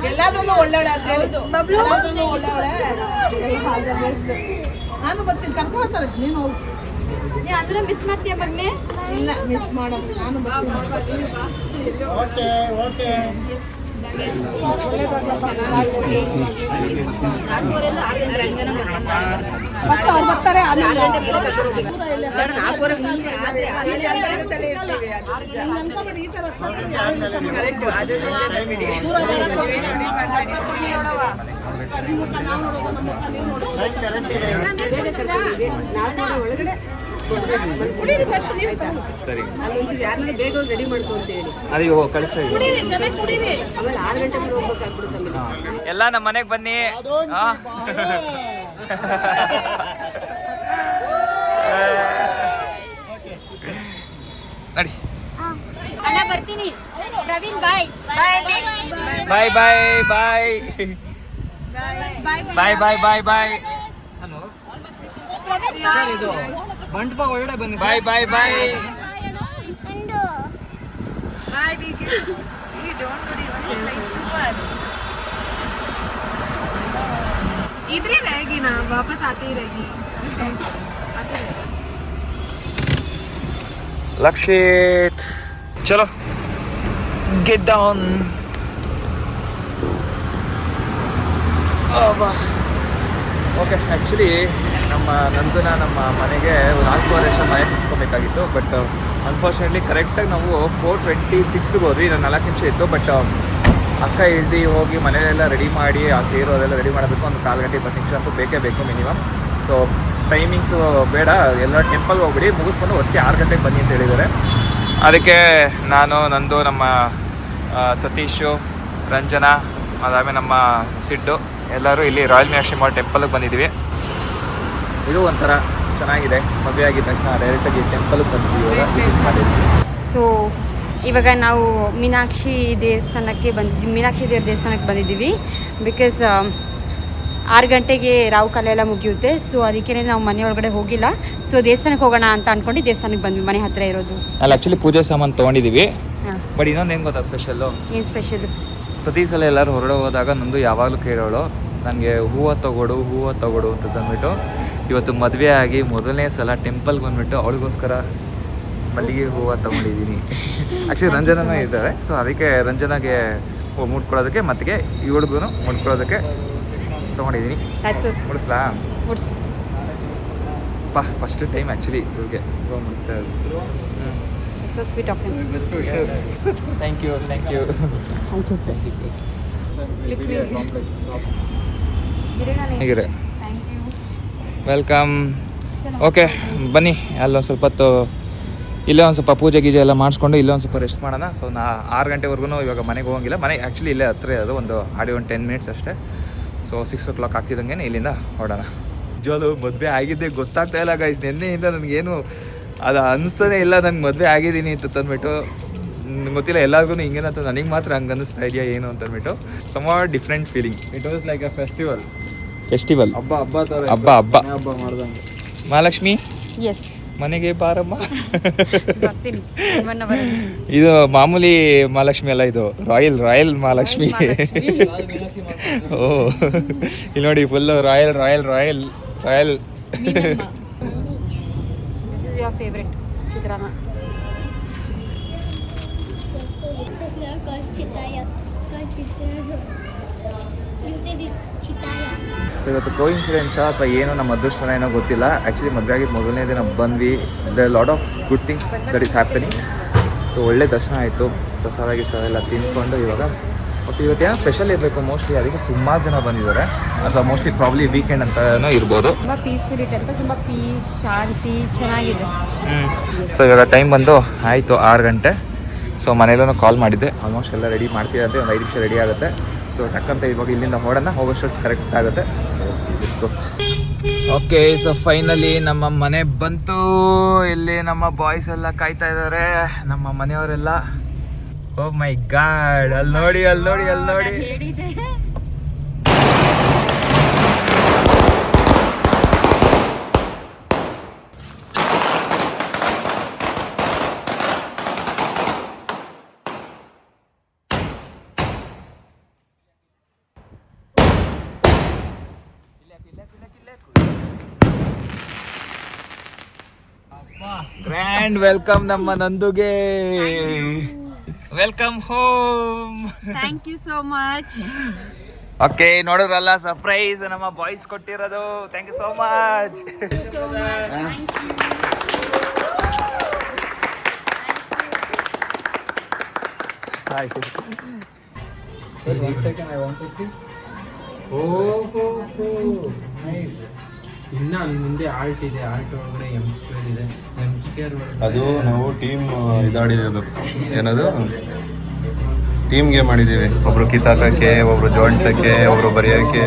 ಎಲ್ಲಾದ್ರಲ್ಲೂ ಒಳ್ಳೆವಳೆ ಅಂತ ಹೇಳಿದ್ದು. ಬಬ್ಲು? ಎಲ್ಲಾದ್ರಲ್ಲೂ ಒಳ್ಳೆವಳೆ. ನಾನು ಬರ್ತೀನಿ, ಕರ್ಕೊಂಡು ಹೋಗ್ತಾರೆ, ನೀನು ಹೋಗು. ಅಂದ್ರೆ ಮಿಸ್ ಮಾಡ್ತೀಯ ಮಗ್ನೆ? ಇಲ್ಲ, ಮಿಸ್ ಮಾಡೋದು ನಾನು ಬರ್ತೀನಿ. ಓಕೆ ಓಕೆ ಫಸ್ಟ್ ಅವ್ರು ಬರ್ತಾರೆ, ಆಮೇಲೆ ಈ ತರ ಸರಿ ಯಾರನ್ನ ಬೇಗ ರೆಡಿ ಮಾಡ್ಕೊ ಅಂತ ಹೇಳಿ ಅದೇ ಕಳಿಸ್ತಾ ಇದ್ದೀನಿ. ಕುಡೀರಿ, ಚೆನ್ನಾಗಿ ಕುಡೀರಿ. ಆಮೇಲೆ 6 ಗಂಟೆ ಮೇಲೆ ಹೋಗ್ಬೇಕಾಗ್ಬಿಡುತ್ತೆ. ಎಲ್ಲ ನಮ್ಮ ಮನೆಗೆ ಬನ್ನಿ. ನಡಿ. ಅಣ್ಣ ಬರ್ತೀನಿ. ಪ್ರವೀಣ್ ಬಾಯ್. ಬಾಯ್ ಬಾಯ್ ಬಾಯ್ ಬಾಯ್ ಬಾಯ್ ಬಾಯ್ ಬಾಯ್ ಇದು ಮಂಟಪ ಒಳಗಡೆ ಬನ್ನಿ. ಬಾಯ್ ಬಾಯ್ ಬಾಯ್. इधर ही रहेगी ना, वापस आती ही रहेगी. ಲಕ್ಷಿತ್ ಚಲೋ ಗೆಟ್ ಡೌನ್. ಓಕೆ, ಆ್ಯಕ್ಚುಲಿ ನಮ್ಮ ನಮ್ಮ ಮನೆಗೆ 4 ವರ್ಷ ಮನೆ ತುಂಬಿಸ್ಕೊಬೇಕಾಗಿತ್ತು. ಬಟ್ ಅನ್ಫಾರ್ಚುನೇಟ್ಲಿ ಕರೆಕ್ಟಾಗಿ ನಾವು 4:26 ಹೋದ್ವಿ. ನಾನು 4 ನಿಮಿಷ ಇತ್ತು. ಬಟ್ ಅಕ್ಕ ಇಳ್ದು ಹೋಗಿ ಮನೆಯೆಲ್ಲ ರೆಡಿ ಮಾಡಿ ಆ ಸೇರು ಅದೆಲ್ಲ ರೆಡಿ ಮಾಡೋದಕ್ಕೆ ಒಂದು 4 ಗಂಟೆ 20 ನಿಮಿಷ ಅಂತೂ ಬೇಕೇ ಬೇಕು ಮಿನಿಮಮ್. ಸೊ ಟೈಮಿಂಗ್ಸು ಬೇಡ, ಎಲ್ಲ ಟೆಂಪಲ್ಗೆ ಹೋಗ್ಬಿಡಿ, ಮುಗಿಸ್ಕೊಂಡು ಒತ್ತೆ 6 ಗಂಟೆಗೆ ಬನ್ನಿ ಅಂತ ಹೇಳಿದ್ದಾರೆ. ಅದಕ್ಕೆ ನಾನು ನಂದು ನಮ್ಮ ಸತೀಶು, ರಂಜನಾ, ಅದಾದಮೇಲೆ ನಮ್ಮ ಸಿಡ್ಡು ಎಲ್ಲರೂ ಇಲ್ಲಿ ರಾಯಲ್ ಮೀನಾಕ್ಷಿ ಅಮ್ಮನ ಟೆಂಪಲ್ಗೆ ಬಂದಿದ್ದೀವಿ. ಇದು ಒಂಥರ ಚೆನ್ನಾಗಿದೆ. ಮದುವೆ ಆಗಿದ ತಕ್ಷಣ ಡೈರೆಕ್ಟಾಗಿ ಟೆಂಪಲ್ಗೆ ಬಂದಿದ್ದೀವಿ ಇವಾಗ. ಸೊ ಇವಾಗ ನಾವು ಮೀನಾಕ್ಷಿ ದೇವಸ್ಥಾನಕ್ಕೆ ಮೀನಾಕ್ಷಿ ದೇವ್ರ ದೇವಸ್ಥಾನಕ್ಕೆ ಬಂದಿದ್ದೀವಿ. ಬಿಕಾಸ್ 6 ಗಂಟೆಗೆ ರಾವು ಕಾಲ ಎಲ್ಲ ಮುಗಿಯುತ್ತೆ. ಸೊ ಅದಕ್ಕೆ ನಾವು ಮನೆ ಒಳಗಡೆ ಹೋಗಿಲ್ಲ. ಸೊ ದೇವಸ್ಥಾನಕ್ಕೆ ಹೋಗೋಣ ಅಂತ ಅಂದ್ಕೊಂಡು ದೇವಸ್ಥಾನಕ್ಕೆ ಬಂದ್ವಿ, ಮನೆ ಹತ್ತಿರ ಇರೋದು. ಅಲ್ಲಿ ಆ್ಯಕ್ಚುಲಿ ಪೂಜೆ ಸಾಮಾನು ತೊಗೊಂಡಿದ್ದೀವಿ. ಹಾಂ, ಬಟ್ ಇನ್ನೊಂದು ಏನು ಗೊತ್ತಾ ಸ್ಪೆಷಲ್ಲು? ಏನು ಸ್ಪೆಷಲು? ಪ್ರತಿ ಸಲ ಎಲ್ಲರೂ ಹೊರಡೆ ಹೋದಾಗ ನಂದು ಯಾವಾಗಲೂ ಕೇಳೋಳು, ನನಗೆ ಹೂವು ತಗೊಡು ಅಂತ ತಂದ್ಬಿಟ್ಟು ಇವತ್ತು ಮದುವೆ ಆಗಿ ಮೊದಲನೇ ಸಲ ಟೆಂಪಲ್ಗೆ ಬಂದುಬಿಟ್ಟು ಅವಳಿಗೋಸ್ಕರ ಮಲ್ಲಿಗೆ ಹೂವು ತೊಗೊಂಡಿದ್ದೀನಿ. ಆ್ಯಕ್ಚುಲಿ ರಂಜನೂ ಇದ್ದಾರೆ. ಸೊ ಅದಕ್ಕೆ ರಂಜನಾಗೆ ಮುಟ್ಕೊಳ್ಳೋದಕ್ಕೆ ಮತ್ತು ಇವಳಿಗೂ ಮುಟ್ಕೊಳ್ಳೋದಕ್ಕೆ ತೊಗೊಂಡಿದ್ದೀನಿ. ಮುಡಿಸ್ಲಾ? ಫಸ್ಟ್ ಟೈಮ್ ಆ್ಯಕ್ಚುಲಿ ಇವ್ರಿಗೆ ಮುಡಿಸ್ತಾ ಇರೋದು. ಥ್ಯಾಂಕ್ ಯು ಹೇಗಿದೆ? ವೆಲ್ಕಮ್. ಓಕೆ ಬನ್ನಿ, ಅಲ್ಲೊಂದು ಸ್ವಲ್ಪ ಹೊತ್ತು ಇಲ್ಲೇ ಒಂದು ಸ್ವಲ್ಪ ಪೂಜೆ ಗೀಜೆ ಎಲ್ಲ ಮಾಡಿಸ್ಕೊಂಡು ಇಲ್ಲೇ ಒಂದು ಸ್ವಲ್ಪ ರೆಸ್ಟ್ ಮಾಡೋಣ. ಸೊ 6 ಗಂಟೆವರೆಗೂ ಇವಾಗ ಮನೆಗೆ ಹೋಗಂಗಿಲ್ಲ. ಮನೆ ಆ್ಯಕ್ಚುಲಿ ಇಲ್ಲೇ ಹತ್ರ ಇರೋದು, ಒಂದು 10 ಮಿನಿಟ್ಸ್ ಅಷ್ಟೇ. ಸೊ 6 o'clock ಆಗ್ತಿದ್ದಂಗೆ ಇಲ್ಲಿಂದ ಹೊರಡೋಣ. ನಿಜವಾಗ್ಲೂ ಮದುವೆ ಆಗಿದ್ದೆ ಗೊತ್ತಾಗ್ತಾ ಇಲ್ಲ ಗೈಸ್. ನಿನ್ನೆಯಿಂದ ನನಗೇನು ಅದು ಅನಿಸ್ತಾನೆ ಇಲ್ಲ ನಂಗೆ ಮದುವೆ ಆಗಿದ್ದೀನಿ ಅಂತ ತಂದ್ಬಿಟ್ಟು. ಗೊತ್ತಿಲ್ಲ ಎಲ್ಲರಿಗೂ ಹಿಂಗೇನಂತ, ನನಗೆ ಮಾತ್ರ ಹಂಗೆ ಅನ್ನಿಸ್ತಾ ಇದೆಯಾ ಏನು ಅಂತ ಅಂದ್ಬಿಟ್ಟು. Some different feeling. It was like a festival ಹಬ್ಬ ಮಾಡ್ದಂಗೆ. ಮಹಾಲಕ್ಷ್ಮಿ ಎಸ್, ಮನೆಗೆ ಬಾರಮ್ಮ. ಬರ್ತೀನಿ. ಇದು ಮಾಮೂಲಿ ಮಹಾಲಕ್ಷ್ಮಿ ಅಲ್ಲ, ಇದು ರಾಯಲ್ ಮಹಾಲಕ್ಷ್ಮಿ. ಓ ಇಲ್ಲಿ ನೋಡಿ, full royal. This is your favourite chitranna. So ಇವತ್ತು ಕೋಇನ್ಸಿಡೆನ್ಸಾ ಅಥವಾ ಏನೋ ನಮ್ಮ ಅದೃಷ್ಟನ ಏನೋ ಗೊತ್ತಿಲ್ಲ. ಆ್ಯಕ್ಚುಲಿ ಮದುವೆ ಆಗಿದ್ದು ಮೊದಲನೇ ದಿನ ಬಂದ್ವಿ. The lot of good things that is happening. So ಒಳ್ಳೆ ದರ್ಶನ ಆಯಿತು. ಪ್ರಸಾದ ಎಲ್ಲ ತಿಂದ್ಕೊಂಡು ಇವಾಗ ಮತ್ತು ಇವತ್ತೇನೋ ಸ್ಪೆಷಲ್ ಇರಬೇಕು ಮೋಸ್ಟ್ಲಿ, ಅದಕ್ಕೆ ಸುಮಾರು ಜನ ಬಂದಿದ್ದಾರೆ. ಅಥವಾ ಮೋಸ್ಟ್ಲಿ ಪ್ರಾಬ್ಲಿ ವೀಕೆಂಡ್ ಅಂತಲೂ ಇರ್ಬೋದು. ತುಂಬ ಪೀಸ್ಫುಲ್ ಟೆಂಪಲ್, ತುಂಬ ಪೀಸ್, ಶಾಂತಿ, ಚೆನ್ನಾಗಿದೆ. ಸೊ ಇವಾಗ ಟೈಮ್ ಬಂದು ಆಯಿತು 6 ಗಂಟೆ. ಸೊ ಮನೆಯಲ್ಲೂ ಕಾಲ್ ಮಾಡಿದ್ದೆ, ಆಲ್ಮೋಸ್ಟ್ ಎಲ್ಲ ರೆಡಿ ಮಾಡ್ತಿದ್ದಂತೆ, ಒಂದು 5 ನಿಮಿಷ ರೆಡಿ ಆಗುತ್ತೆ. ಸೊ ಟಕ್ಕಂತ ಇವಾಗ ಇಲ್ಲಿಂದ ಹೊರಡೋಣ, ಹೋಗೋಷ್ಟು ಕರೆಕ್ಟ್ ಆಗುತ್ತೆ. ಸೊ ಓಕೆ, ಸೊ ಫೈನಲಿ ನಮ್ಮ ಮನೆ ಬಂತು. ಇಲ್ಲಿ ನಮ್ಮ ಬಾಯ್ಸ್ ಎಲ್ಲ ಕಾಯ್ತಾ ಇದ್ದಾರೆ, ನಮ್ಮ ಮನೆಯವರೆಲ್ಲ. ಓ ಮೈ ಗಾಡ್, ಅಲ್ಲಿ ನೋಡಿ. ಗ್ರ್ಯಾಂಡ್ ವೆಲ್ಕಮ್ ನಮ್ಮ ನಂದುಗೆ. Welcome home. Thank you so much. Okay, ನೋಡಿದ್ರಲ್ಲ ಸರ್ಪ್ರೈಸ್ ನಮ್ಮ ಬಾಯ್ಸ್ ಕೊಟ್ಟಿರೋದು. Thank you so much. ಇನ್ನ ಅಲ್ಲಿ ಮುಂದೆ ಆಲ್ಟ್ ಇದೆ, ಆಲ್ಟ್ ಒಳಗಡೆ M² ಇದೆ, M² ಅದು ನಾವು ಟೀಮ್ ಇದಾಡಿರೋದು. ಏನದು ಟೀಮ್ ಗೇಮ್ ಮಾಡಿದ್ದೀವಿ. ಒಬ್ರು ಕಿತ್ತಾಕಕ್ಕೆ, ಒಬ್ರು ಜೋಡಿಸೋಕ್ಕೆ, ಒಬ್ರು ಬರೆಯೋಕ್ಕೆ.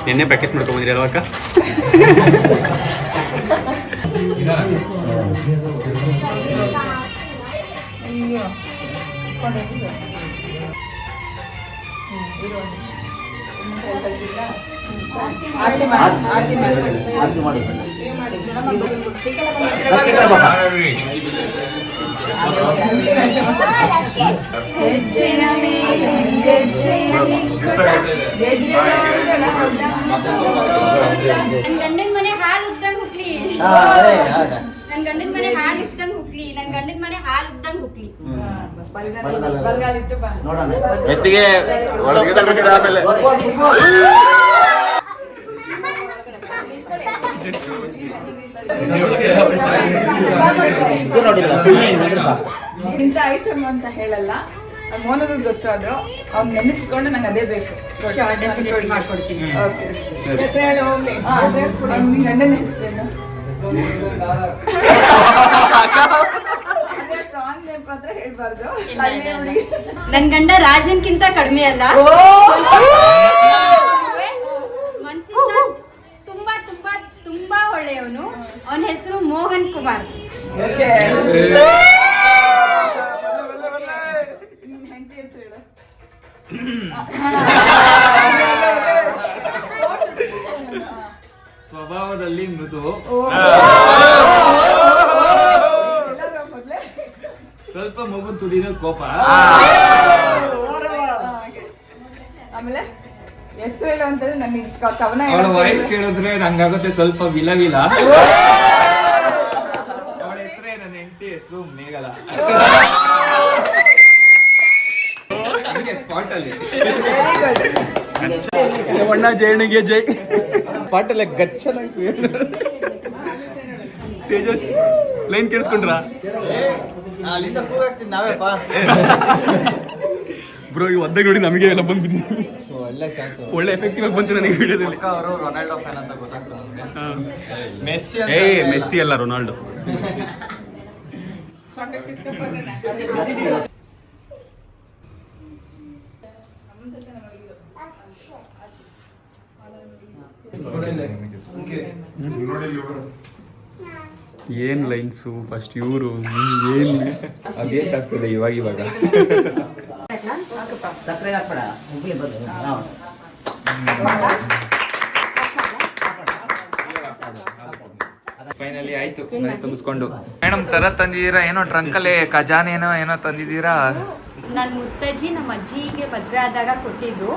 ನಿನ್ನೆ ಪ್ರಾಕ್ಟೀಸ್ ಮಾಡ್ಕೊಂಡ್ಬಂದಿರಿ ಅಲ್ವಾ ಅಕ್ಕ? ಆರತಿ ಮಾಡಿ ಗಂಡನ ಮನೆ ಹಾಲು ಉದ್ದಂಗ್ ಹುಕ್ಲಿ, ನನ್ ಗಂಡನ ಮನೆ ಹಾಲು ಇದ್ದಂಗ್ ಹುಕ್ಲಿ, ನನ್ ಗಂಡನ ಮನೆ ಹಾಲು ಉದ್ದಂಗ್ ಹುಕ್ಲಿ. ನೋಡೋಣ. ಎತ್ತಿಗೆ ಆಮೇಲೆ ಇಂಥ ಐಟಮ್ ಅಂತ ಹೇಳಲ್ಲ, ಮೋನಗೂ ಗೊತ್ತು ಅದು. ಅವ್ನು ನೆನೆಸ್ಕೊಂಡು ನಂಗೆ ಅದೇ ಬೇಕು. ಮಾಡ್ಕೊಡ್ತೀನಿ. ನಿನ್ ಗಂಡನ ಹೆಸರೇನು? ಸಾಂಗ್ ನೇಪಾತ್ರ ಹೇಳ್ಬಾರ್ದು. ನನ್ ಗಂಡ ರಾಜನ್ಕಿಂತ ಕಡಿಮೆ ಅಲ್ಲ, ಮನ್ಸಿಂದ ತುಂಬಾ ತುಂಬಾ ತುಂಬಾ ಒಳ್ಳೆಯವನು. ಅವನ ಹೆಸರು ಮೋಹನ್ ಕುಮಾರ್. ಸ್ವಭಾವದಲ್ಲಿ ಮೃದು, ಸ್ವಲ್ಪ ಮಗು ತುದಿನ ಕೋಪ. ಆಮೇಲೆ ಹೆಸರು ಹೇಳು ಅಂತಂದ್ರೆ ನನಗೆ ಕವನ ಅವಳ ವಾಯ್ಸ್ ಕೇಳಿದ್ರೆ ನಂಗಾಗುತ್ತೆ ಸ್ವಲ್ಪ ವಿಲ. ಅವಳ ಹೆಸರೇ ನನ್ನ ಹೆಂಡತಿ ಹೆಂಡತಿ ಹೆಸರು ಮೇಘಲ. ಸ್ಪಾಟ್ ಅಲ್ಲಿ ಅಣ್ಣ ಜಯಣಿಗೆ ಜೈ. ಸ್ಪಾಟ್ ಅಲ್ಲೇ ಗಚ್ಚನಾಗಿ ತೇಜಸ್ ಲೈನ್ ಕೇಳಿಸ್ಕೊಂಡ್ರಾ ಅಲ್ಲಿಂದ ಕೂಗ್ ಹಾಕ್ತೀನಿ ನಾವೇಪ್ಪ. ಬ್ರೋ ಈ ಒದ್ದೆ ನೋಡಿ ನಮಗೆ ಎಲ್ಲ ಬಂದ್ಬಿದ್ದೀನಿ. ಒಳ್ಳೆ ಎಫೆಕ್ಟಿವ್ ಆಗಿ ಬಂತು ನನಗೆ ವಿಡಿಯೋದಲ್ಲಿ. ಅವರು ರೊನಾಲ್ಡೋ ಫ್ಯಾನ್ ಅಂತ ಗೊತ್ತಾಗ್ತದೆ ನಮಗೆ. ಮೆಸ್ಸಿ ಮೆಸ್ಸಿ ಅಲ್ಲ ರೊನಾಲ್ಡೋ. ಏನ್ ಲೈನ್ಸು ಫಸ್ಟ್ ಇವರು ಏನ್ ಅಭ್ಯಾಸ ಆಗ್ತದೆ ಇವಾಗ. ಸಕ್ಕರೆ ಹಾಕ್ಬೇಡ, ಉಪ್ಪಲಿ ಬರ್ತದೆ. ಫೈನಲಿ ಆಯ್ತು ಮನೆ ತುಂಬಿಸ್ಕೊಂಡು. ಮೇಡಮ್ ತರ ತಂದಿದ್ದೀರಾ ಏನೋ ಟ್ರಂಕಲ್ಲಿ ಖಜಾನೆ ಏನೋ ತಂದಿದ್ದೀರಾ. ನನ್ನ ಮುತ್ತಜ್ಜಿ ನಮ್ಮ ಅಜ್ಜಿಗೆ ಮದುವೆ ಆದಾಗ ಕೊಟ್ಟಿದ್ದು.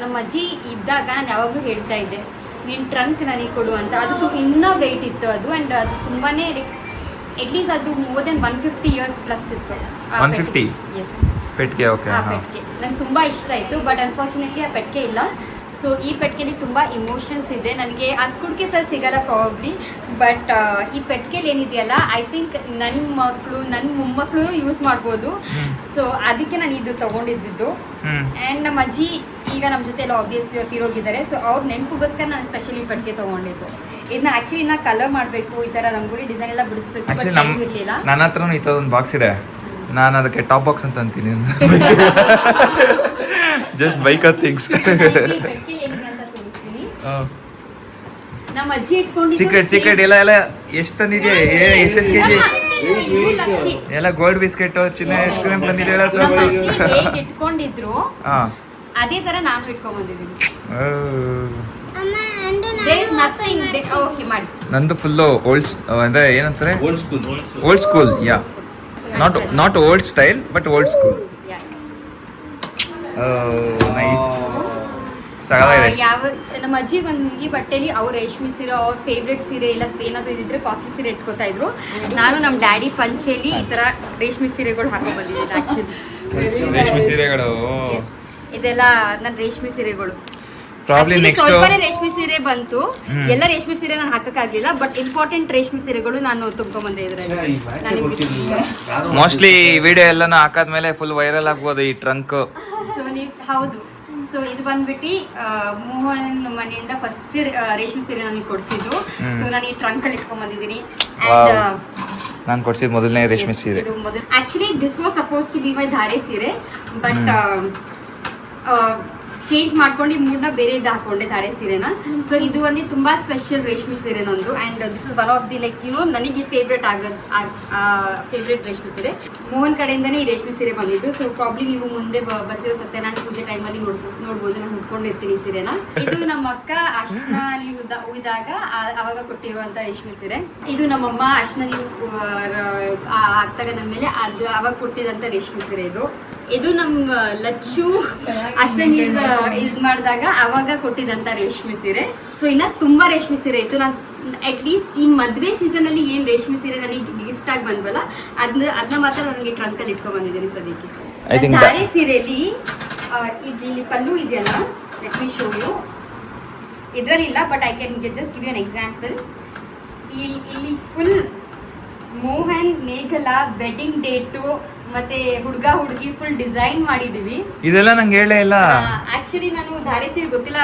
ನಮ್ಮ ಅಜ್ಜಿ ಇದ್ದಾಗ ನಾನು ಯಾವಾಗಲೂ ಹೇಳ್ತಾ ಇದ್ದೆ ನಿನ್ನ ಟ್ರಂಕ್ ನನಗೆ ಕೊಡು ಅಂತ. ಅದು ಇನ್ನೂ ವೆಯ್ಟ್ ಇತ್ತು ಅದು. ಆ್ಯಂಡ್ ಅದು ತುಂಬಾ ಅಟ್ಲೀಸ್ಟ್ ಅದು ಮೋರ್ ದೆನ್ 150 years ಪ್ಲಸ್ ಇತ್ತು. 150? ಎಸ್, ಪೆಟ್ಟಿಗೆ. ಓಕೆ. ಆ ಪೆಟ್ಟಿಗೆ ನಂಗೆ ತುಂಬ ಇಷ್ಟ ಆಯಿತು. ಬಟ್ ಅನ್ಫಾರ್ಚುನೇಟ್ಲಿ ಆ ಪೆಟ್ಟಿಗೆ ಇಲ್ಲ. ಸೊ ಈ ಪೆಟ್ಟಿಗೆಲಿ ತುಂಬ ಇಮೋಷನ್ಸ್ ಇದೆ. ನನಗೆ ಆ ಸ್ಕೂಲ್ ಸಲ್ಲಿ ಸಿಗಲ್ಲ ಪ್ರಾಬಬ್ಲಿ. ಬಟ್ ಈ ಪೆಟ್ಟಿಗೆಲಿ ಏನಿದೆಯಲ್ಲ ಐ ಥಿಂಕ್ ನನ್ನ ಮಕ್ಕಳು ನನ್ನ ಮೊಮ್ಮಕ್ಕಳು ಯೂಸ್ ಮಾಡ್ಬೋದು. ಸೊ ಅದಕ್ಕೆ ನಾನು ಇದು ತೊಗೊಂಡಿದ್ದು. ಆ್ಯಂಡ್ ನಮ್ಮ ಅಜ್ಜಿ ಈಗ ನಮ್ಮ ಜೊತೆ ಎಲ್ಲ ಆಬ್ವಿಯಸ್ಲಿ ತಿರೋಗಿದ್ದಾರೆ. ಸೊ ಅವ್ರ ನೆನಪಿಗೋಸ್ಕರ ನಾನು ಸ್ಪೆಷಲಿ ಪೆಟ್ಟಿಗೆ ತೊಗೊಂಡಿದ್ದು. ಇದನ್ನ ಆ್ಯಕ್ಚುಲಿ ನಾ ಕಲರ್ ಮಾಡಬೇಕು, ಈ ಥರ ರಂಗೋಲಿ ಡಿಸೈನ್ ಎಲ್ಲ ಬಿಡಿಸ್ಬೇಕು. ಬಟ್ ಟೈಮ್ ಇರಲಿಲ್ಲ. ನನ್ನ ಹತ್ರನೂ ಈ ಥರದೊಂದು ಬಾಕ್ಸ್ ಇದೆ. ನಾನು ಅದಕ್ಕೆ ಟಾಪ್ ಬಾಕ್ಸ್ ಅಂತ ಅಂತೀನಿ. Just bike things. ನಮ್ಮ ಅಜ್ಜಿ ಇಟ್ಕೊಂಡು ಸೀಕ್ರೆಟ್ ಎಲ್ಲ ಎಷ್ಟು ತಂದಿದ್ಯಾ? ಎಷ್ಟು ಕೆಜಿ ಎಲ್ಲ ಗೋಲ್ಡ್ ಬಿಸ್ಕೆಟ್ ಚಿನ್ನ ಐಸ್ ಕ್ರೀಮ್ ತಂದಿದೆಯಲ್ಲ. ಹೇಗೆ ಇಟ್ಕೊಂಡಿದ್ರು ಅದೇ ತರ ನಾನು ಇಟ್ಕೊಂಡ್ ಬಂದಿದ್ದೀನಿ. ನಂದು ಫುಲ್ಲು ಓಲ್ಡ್ ಅಂದ್ರೆ ಏನಂತಾರೆ old school. Yeah, not old style but old school. Nice. ಯಾವ ನಮ್ಮ ಅಜ್ಜಿ ಈ ಬಟ್ಟೆಲಿ ಅವ್ರ ರೇಷ್ಮೆ ಸೀರೆ, ಅವ್ರ ಫೇವ್ರೆಟ್ ಸೀರೆ ಇಲ್ಲ ಏನಾದ್ರು ಇದ್ರೆ ಕಾಸ್ಟ್ಲಿ ಸೀರೆ ಇಟ್ಕೋತಾ ಇದ್ರು. ನಾನು ನಮ್ಮ ಡ್ಯಾಡಿ ಪಂಚೆಲಿ ಈ ತರ ರೇಷ್ಮೆ ಸೀರೆಗಳು ಹಾಕೋ ಬಂದಿದ್ದೀನಿ. ಆಕ್ಚುಲಿ ರೇಷ್ಮೆ ಸೀರೆಗಳು ಇದೆಲ್ಲ ನನ್ನ ರೇಷ್ಮೆ ಸೀರೆಗಳು. ಪ್ರಾಬ್ಲಿ ನೆಕ್ಸ್ಟ್ ಸ್ವಲ್ಪನೇ ರೇಷ್ಮೆ ಸೀರೆ ಬಂತು. ಎಲ್ಲ ರೇಷ್ಮೆ ಸೀರೆ ನಾನು ಹಾಕಕ್ಕಾಗ್ಲಿಲ್ಲ. ಬಟ್ ಇಂಪಾರ್ಟೆಂಟ್ ರೇಷ್ಮೆ ಸೀರೆಗಳು ನಾನು ತುಂಬ್ಕೊಂಡ್ಬಂದೆ ಇದ್ರಲ್ಲಿ. ಮೋಸ್ಟ್ಲಿ ವಿಡಿಯೋ ಎಲ್ಲಾನು ಹಾಕಾದ್ಮೇಲೆ ಫುಲ್ ವೈರಲ್ ಆಗ್ಬೋದು ಈ ಟ್ರಂಕ್. ಸೊ ನೀವು ಹೌದು. ಸೊ ಇದು ಬಂದ್ಬಿಟ್ಟು ಮೋಹನ್ ಮನೆಯಿಂದ ಫಸ್ಟ್ ರೇಷ್ಮೆ ಸೀರೆ ನನಗೆ ಕೊಡಿಸಿದ್ದು. ಸೊ ನಾನು ಈ ಟ್ರಂಕ್ ಅಲ್ಲಿ ಇಟ್ಕೊಂಡ್ ಬಂದಿದ್ದೀನಿ. ನಾನು ಕೊಡ್ಸಿದ ಮೊದಲನೇ ರೇಷ್ಮೆ ಸೀರೆ. Actually this was suppose to be my ಧಾರೆ ಸೀರೆ. ಬಟ್ ಚೇಂಜ್ ಮಾಡ್ಕೊಂಡು ಮೂರನ್ನ ಬೇರೆ ಇದು ಹಾಕೊಂಡೆ ಧಾರೆ ಸೀರೆನ. ಸೊ ಇದು ಒಂದು ತುಂಬಾ ಸ್ಪೆಷಲ್ ರೇಷ್ಮೆ ಸೀರೆ ನಂದು. And this is one of the like ನನಗೆ ಫೇವ್ರೇಟ್ ಫೇವ್ರೇಟ್ ರೇಷ್ಮೆ ಸೀರೆ. ಮೋಹನ್ ಕಡೆಯಿಂದನೇ ಈ ರೇಷ್ಮೆ ಸೀರೆ ಬಂದಿದ್ದು. ಸೊ ಪ್ರಾಬ್ಲಿ ನೀವು ಮುಂದೆ ಬರ್ತಿರೋ ಸತ್ಯನಾರಾಯಣ ಪೂಜೆ ಟೈಮಲ್ಲಿ ನೋಡ್ಬೋದು. ನಾನು ಉಟ್ಕೊಂಡಿರ್ತೀನಿ ಸೀರೆನ. ಇದು ನಮ್ಮ ಅಕ್ಕ ಅರ್ಶನ ಉಯ್ದಾಗ ಅವಾಗ ಕೊಟ್ಟಿರುವಂತ ರೇಷ್ಮೆ ಸೀರೆ. ಇದು ನಮ್ಮಮ್ಮ ಅರ್ಶನ ಹಾಕ್ದಾಗ ನನ್ನ ಮೇಲೆ ಅದು ಅವಾಗ ಕೊಟ್ಟಿದಂತ ರೇಷ್ಮೆ ಸೀರೆ. ಇದು ನಮ್ಮ ಲಚ್ಚು ಅಷ್ಟೇ ಇದು ಮಾಡಿದಾಗ ಅವಾಗ ಕೊಟ್ಟಿದ್ದಂಥ ರೇಷ್ಮೆ ಸೀರೆ. ಸೊ ಇನ್ನ ತುಂಬಾ ರೇಷ್ಮೆ ಸೀರೆ ಇತ್ತು. ನಾನು ಅಟ್ಲೀಸ್ಟ್ ಈ ಮದುವೆ ಸೀಸನ್ ಅಲ್ಲಿ ಏನ್ ರೇಷ್ಮೆ ಸೀರೆ ನನಗೆ ಗಿಫ್ಟ್ ಆಗಿ ಬಂದ್ವಲ್ಲ ಅದನ್ನ ಮಾತ್ರ ನನಗೆ ಟ್ರಂಕ್ ಅಲ್ಲಿ ಇಟ್ಕೊಂಡ್ ಬಂದಿದ್ದೀನಿ ಸದ್ಯಕ್ಕೆ. ಧಾರೆ ಸೀರೆಯಲ್ಲಿ ಇಲ್ಲಿ ಪಲ್ಲು ಇದೆಯಲ್ಲ, ಲೆಟ್ ಮಿ ಶೋ ಯು. ಇದ್ರಲ್ಲಿ ಇಲ್ಲ but I can just give you an example. ಇಲ್ಲಿ full Mohan Meghala wedding date ಮತ್ತೆ ಹುಡುಗ ಹುಡುಗಿ ಫುಲ್ ಡಿಸೈನ್ ಮಾಡಿದೀವಿ. ಇದೆಲ್ಲ ನಂಗೆ ಹೇಳೇ ಇಲ್ಲ. ಆಕ್ಚುಲಿ ನಾನು ಧಾರೆ ಸೀರೆ ಗೊತ್ತಿಲ್ಲ,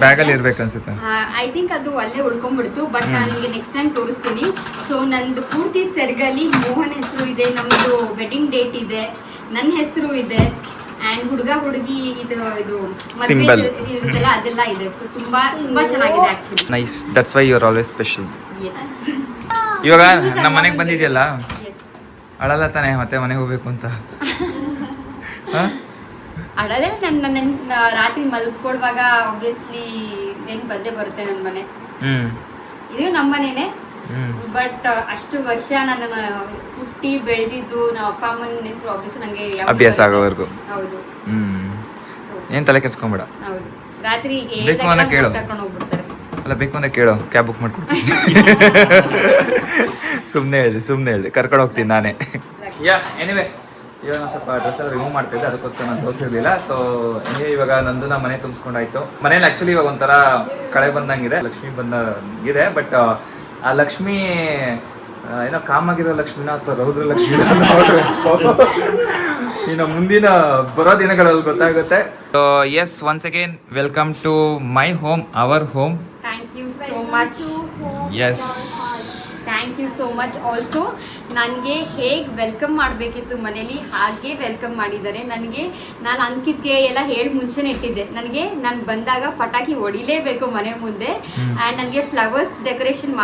ಬ್ಯಾಗ್ ಅಲ್ಲಿ ಇರ್ಬೇಕು ಅನ್ಸುತ್ತೆ. ಐ ಥಿಂಕ್ ಅದು ಅಲ್ಲೇ ಉಳ್ಕೊಂಡ್ಬಿಡ್ತು. ಬಟ್ ನಾನು ನಿಮಗೆ ನೆಕ್ಸ್ಟ್ ಟೈಮ್ ತೋರಿಸ್ತೀನಿ. ಸೊ ನಂದು ಪೂರ್ತಿ ಸೆರ್ಗಲ್ಲಿ ಮೋಹನ್ ಹೆಸರು ಇದೆ, ನಮ್ದು ವೆಡ್ಡಿಂಗ್ ಡೇಟ್ ಇದೆ, ನನ್ನ ಹೆಸರು ಇದೆ, ಅಂಡ್ ಹುಡುಗ ಹುಡುಗಿ ಇದು ಇದೆಲ್ಲ ಅದೆಲ್ಲ ಇದೆ. ಸೊ ತುಂಬಾ ಚೆನ್ನಾಗಿದೆ actually. Nice. That's why you are always special. ಇವಾಗ ನಮ್ಮ ಮನೆಗೆ ಬಂದಿದೆಯಲ್ಲ, ಅಳಲ್ಲ ತಾನೆ ಮತ್ತೆ ಮನೆಗೆ ಹೋಗ್ಬೇಕು ಅಂತ? ಅಳದೆ ನನ್ನ ರಾತ್ರಿ ಮಲ್ಕೊಡುವಾಗ ಆಬ್ವಿಯಸ್ಲಿ ನೆನ್ ಬಂದೇ ಬರುತ್ತೆ ನನ್ನ ಮನೆ. ಇದು ನಮ್ಮ ಮನೆನೇ. ಬಟ್ ಅಷ್ಟು ವರ್ಷ ನನ್ನ ಹುಟ್ಟಿ ಬೆಳೆದಿದ್ದು ನಮ್ಮ ಅಪ್ಪ ಅಮ್ಮನ ನೆನಪು ಆಬ್ವಿಯಸ್ ನಂಗೆ ಅಭ್ಯಾಸ ಆಗೋವರೆಗೂ. ಹೌದು. ಏನ್ ತಲೆ ಕೆಡ್ಸ್ಕೊಂಬೇಡ. ಹೌದು. ರಾತ್ರಿ ಕರ್ಕೊಂಡು ಹೋಗ್ಬಿಡ್ತಾರೆ. ಅಲ್ಲ ಬೇಕು ಅಂದರೆ ಕೇಳು, ಕ್ಯಾಬ್ ಬುಕ್ ಮಾಡ್ಕೊಡ್ತೀನಿ. ಸುಮ್ಮನೆ ಹೇಳಿದೆ ಕರ್ಕೊಂಡು ಹೋಗ್ತೀನಿ ನಾನೇ. ಎನಿವೆ ಇವಾಗ ನಾನು ಸ್ವಲ್ಪ ಡ್ರೆಸ್ ಎಲ್ಲ ರಿಮೂವ್ ಮಾಡ್ತಿದ್ದೆ, ಅದಕ್ಕೋಸ್ಕರ ನಾನು ತೋರಿಸಿರ್ಲಿಲ್ಲ. ಸೊ ಇವಾಗ ನಂದು ಮನೆ ತುಂಬಿಸ್ಕೊಂಡಾಯ್ತು. ಮನೇಲಿ ಆ್ಯಕ್ಚುಲಿ ಇವಾಗ ಒಂಥರ ಕಳೆ ಬಂದಂಗಿದೆ, ಲಕ್ಷ್ಮಿ ಬಂದಂಗಿದೆ. ಬಟ್ ಆ ಲಕ್ಷ್ಮಿ ಏನೋ ಕಾಮಾಗಿರೋ ಲಕ್ಷ್ಮಿನ ಅಥವಾ ರೌದ್ರ ಲಕ್ಷ್ಮಿನ ನೋಡಬೇಕು. ಇನ್ನು ಮುಂದಿನ ಬರೋ ದಿನಗಳಲ್ಲಿ ಗೊತ್ತಾಗುತ್ತೆ. So yes, once again welcome to my home, our home. Thank you so much. Yes, thank you so much. Also ನನಗೆ ಹೇಗೆ ವೆಲ್ಕಮ್ ಮಾಡಬೇಕಿತ್ತು ಮನೇಲಿ ಹಾಗೆ ವೆಲ್ಕಮ್ ಮಾಡಿದ್ದಾರೆ. ನಾನು ಅಂಕಿತ್ಗೆ ಎಲ್ಲ ಹೇಳಿ ಮುಂಚೆನೇ ಇಟ್ಟಿದ್ದೆ, ನಾನು ಬಂದಾಗ ಪಟಾಕಿ ಹೊಡಿಲೇಬೇಕು ಮನೆ ಮುಂದೆ, ಆ್ಯಂಡ್ ನನಗೆ ಫ್ಲವರ್ಸ್ ಡೆಕೋರೇಷನ್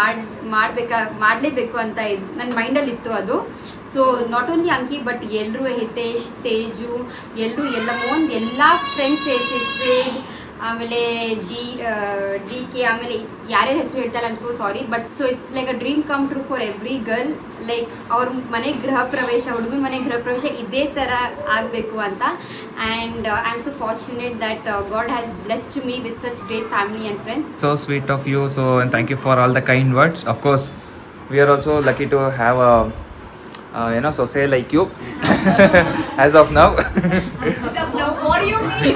ಮಾಡಲೇಬೇಕು ಅಂತ ನನ್ನ ಮೈಂಡಲ್ಲಿ ಇತ್ತು ಅದು. ಸೊ ನಾಟ್ ಓನ್ಲಿ ಅಂಕಿ ಬಟ್ ಎಲ್ಲರೂ, ಹಿತೇಶ್, ತೇಜು, ಎಲ್ಲ ಮೋನ್ ಎಲ್ಲ ಫ್ರೆಂಡ್ಸ್, ಸೇಡ್, ಆಮೇಲೆ ಡಿ ಕೆ, ಆಮೇಲೆ ಯಾರ್ಯಾರ ಹೆಸರು ಹೇಳ್ತಾರೆ, I am so sorry. But so it's like a dream come true for every girl. Like ಅವ್ರ ಮನೆ ಗೃಹ ಪ್ರವೇಶ, ಹುಡುಗನ ಮನೆ ಗೃಹ ಪ್ರವೇಶ ಇದೇ ಥರ ಆಗಬೇಕು ಅಂತ. And I am so fortunate that god has blessed me with such great family and friends. so sweet of you. So and thank you for all the kind words. Of course we are also lucky to have a so say like you as of now. What do you mean?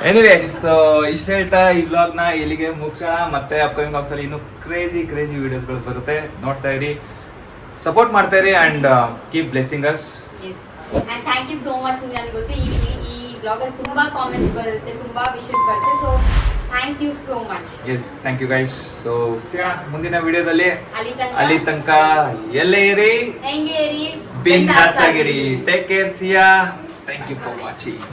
Anyway, so ಇಷ್ಟು ಹೇಳ್ತಾ ಈ ವ್ಲಾಗ್ನ ಇಲ್ಲಿಗೆ ಮುಗಿಸೋಣ. ಮತ್ತೆ upcoming ವ್ಲಾಗ್ಸಲ್ಲಿ ಇನ್ನೂ crazy ವಿಡಿಯೋಸ್ಗಳು ಬರುತ್ತೆ, ನೋಡ್ತಾ ಇರಿ, ಸಪೋರ್ಟ್ ಮಾಡ್ತಾ ಇರಿ, and keep blessing us. Yes, and thank you so much. ನನಗೆ ಗೊತ್ತು ಈ ಬ್ಲಾಗಲ್ಲಿ ತುಂಬ ಕಾಮೆಂಟ್ಸ್ ಬರುತ್ತೆ, ತುಂಬ ವಿಷಸ್ ಬರುತ್ತೆ. So thank you so much. Yes, thank you guys. So ಸಿಗೋಣ ಮುಂದಿನ ವಿಡಿಯೋದಲ್ಲಿ. ಅಲ್ಲಿ ತನಕ ಎಲ್ಲೇ ಇರಿ, ಹೆಂಗೆ ಇರಿ, ಬಿಂದಾಸ್ ಆಗಿರಿ. Take care, see ya. Thank you for watching.